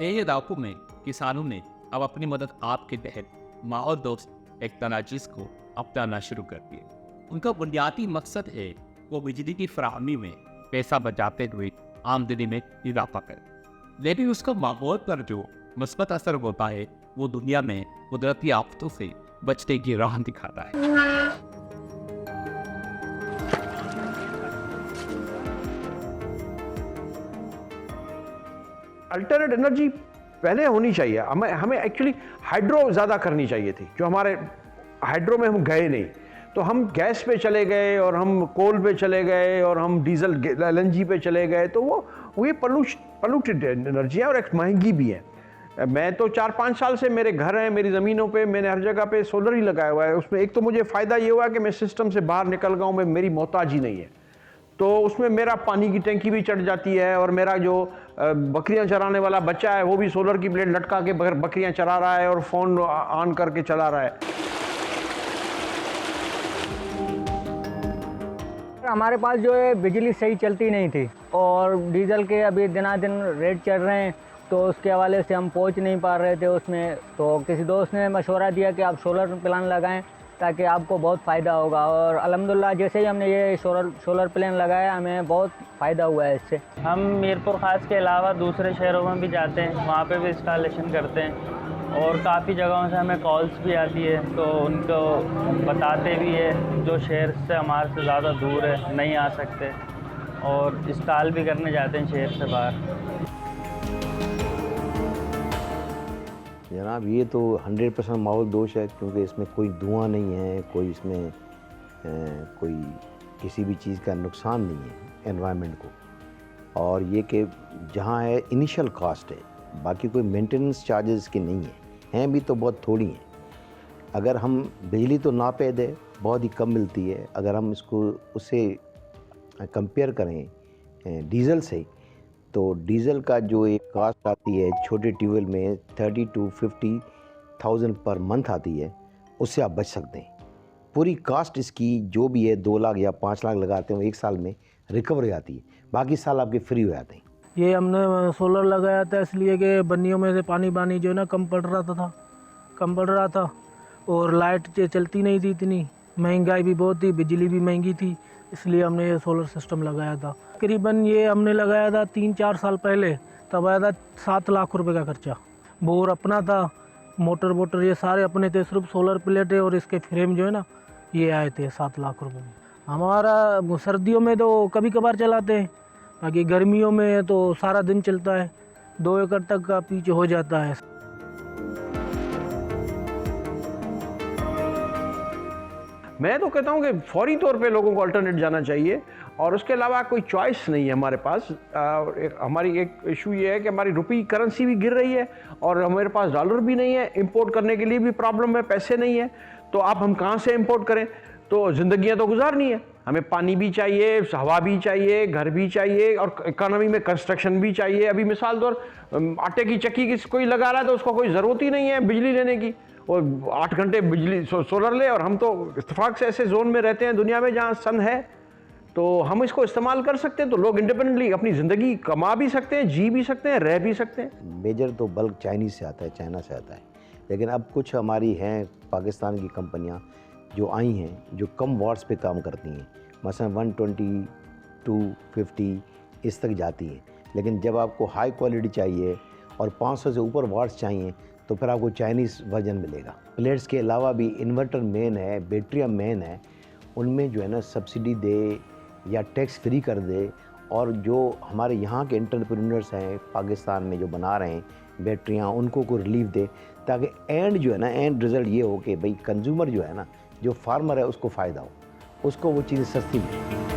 कई इलाकों में किसानों ने अब अपनी मदद आपके तहत माहौल दोस्त टेक्नोलॉजीज को अपनाना शुरू कर दिया। उनका बुनियादी मकसद है वो बिजली की फराहमी में पैसा बचाते हुए आमदनी में इजाफा करें, लेकिन उसका माहौल पर जो मुस्बत असर होता है वो दुनिया में कुदरती आफतों से बचने की राह दिखाता है। अल्टरनेट एनर्जी पहले होनी चाहिए। हमें एक्चुअली हाइड्रो ज़्यादा करनी चाहिए थी, जो हमारे हाइड्रो में हम गए नहीं, तो हम गैस पे चले गए और हम कोल पे चले गए और हम डीजल LNG पे चले गए, तो वो ये पॉल्यूटेड एनर्जी है और एक महंगी भी है। मैं तो 4-5 साल से मेरे घर हैं, मेरी ज़मीनों पे मैंने हर जगह पे सोलर ही लगाया हुआ है। उसमें एक तो मुझे फ़ायदा ये हुआ कि मैं सिस्टम से बाहर निकल गया हूँ, मेरी मोहताजी नहीं है, तो उसमें मेरा पानी की टंकी भी चढ़ जाती है और मेरा जो बकरियां चराने वाला बच्चा है वो भी सोलर की प्लेट लटका के बकरियां चरा रहा है और फ़ोन ऑन करके चला रहा है। हमारे पास जो है बिजली सही चलती नहीं थी और डीजल के अभी दिनादिन रेट चढ़ रहे हैं, तो उसके हवाले से हम पहुंच नहीं पा रहे थे उसमें। तो किसी दोस्त ने मशवरा दिया कि आप सोलर प्लान लगाएं ताकि आपको बहुत फ़ायदा होगा, और अल्हम्दुलिल्लाह जैसे ही हमने ये सोलर प्लान लगाया हमें बहुत फ़ायदा हुआ है इससे। हम मीरपुर ख़ास के अलावा दूसरे शहरों में भी जाते हैं, वहाँ पे भी इंस्टॉलेशन करते हैं और काफ़ी जगहों से हमें कॉल्स भी आती है, तो उनको बताते भी है जो शहर से हमारे से ज़्यादा दूर है नहीं आ सकते, और इंस्टॉल भी करने जाते हैं शहर से बाहर। जनाब ये तो 100% माहौल दोष है, क्योंकि इसमें कोई धुआं नहीं है, कोई इसमें कोई किसी भी चीज़ का नुकसान नहीं है एनवायरनमेंट को। और ये कि जहाँ है इनिशियल कास्ट है, बाकी कोई मेंटेनेंस चार्जेस की नहीं हैं भी तो बहुत थोड़ी हैं। अगर हम बिजली तो ना पे दे बहुत ही कम मिलती है, अगर हम इसको उससे कंपेयर करें डीज़ल से, तो डीज़ल का जो एक कास्ट आती है छोटे ट्यूबवेल में 30 to 50,000 पर मंथ आती है, उससे आप बच सकते हैं। पूरी कास्ट इसकी जो भी है 2 लाख या 5 लाख लगाते हैं, वो 1 साल में रिकवर हो जाती है, बाकी साल आपके फ्री हो जाते हैं। ये हमने सोलर लगाया था इसलिए कि बन्नियों में से पानी जो है ना कम पड़ रहा था और लाइट चलती नहीं थी, इतनी महंगाई भी बहुत थी, बिजली भी महंगी थी, इसलिए हमने ये सोलर सिस्टम लगाया था। तकरीबन ये हमने लगाया था 3-4 साल पहले, तब आया था 7 लाख रुपए का खर्चा। बोर अपना था, मोटर ये सारे अपने थे, सिर्फ सोलर प्लेट और इसके फ्रेम जो है ना ये आए थे 7 लाख रुपए में। हमारा सर्दियों में तो कभी कभार चलाते हैं, बाकी गर्मियों में तो सारा दिन चलता है, 2 एकड़ तक का पीछे हो जाता है। मैं तो कहता हूँ कि फौरी तौर पे लोगों को अल्टरनेट जाना चाहिए, और उसके अलावा कोई चॉइस नहीं है हमारे पास। हमारी एक इशू ये है कि हमारी रुपी करेंसी भी गिर रही है और हमारे पास डॉलर भी नहीं है, इंपोर्ट करने के लिए भी प्रॉब्लम है, पैसे नहीं है, तो आप हम कहाँ से इंपोर्ट करें? तो ज़िंदगियाँ तो गुजारनी है, हमें पानी भी चाहिए, हवा भी चाहिए, घर भी चाहिए, और इकोनॉमी में कंस्ट्रक्शन भी चाहिए। अभी मिसाल तौर आटे की चक्की कोई लगा रहा है तो उसको कोई ज़रूरत ही नहीं है बिजली लेने की, और 8 घंटे बिजली सोलर ले। और हम तो इत्तेफाक से ऐसे जोन में रहते हैं दुनिया में जहाँ सन है, तो हम इसको इस्तेमाल कर सकते हैं, तो लोग इंडिपेंडेंटली अपनी ज़िंदगी कमा भी सकते हैं, जी भी सकते हैं, रह भी सकते हैं। मेजर तो बल्क चाइनीज़ से आता है, चाइना से आता है, लेकिन अब कुछ हमारी हैं पाकिस्तान की कंपनियां जो आई हैं जो कम वाट्स पे काम करती हैं, मसलन 120 to 50 इस तक जाती हैं। लेकिन जब आपको हाई क्वालिटी चाहिए और 500 से ऊपर वाट्स चाहिए तो फिर आपको चाइनीज़ वर्जन मिलेगा। प्लेट्स के अलावा भी इन्वर्टर मेन है, बैटरियाँ मेन है, उनमें जो है ना सब्सिडी दे या टैक्स फ्री कर दे, और जो हमारे यहाँ के एंटरप्रेन्योर्स हैं पाकिस्तान में जो बना रहे हैं बैटरियाँ, उनको को रिलीफ दे, ताकि एंड जो है ना एंड रिज़ल्ट ये हो कि भाई कंज्यूमर जो है ना, जो फार्मर है उसको फ़ायदा हो, उसको वो चीज़ें सस्ती मिले।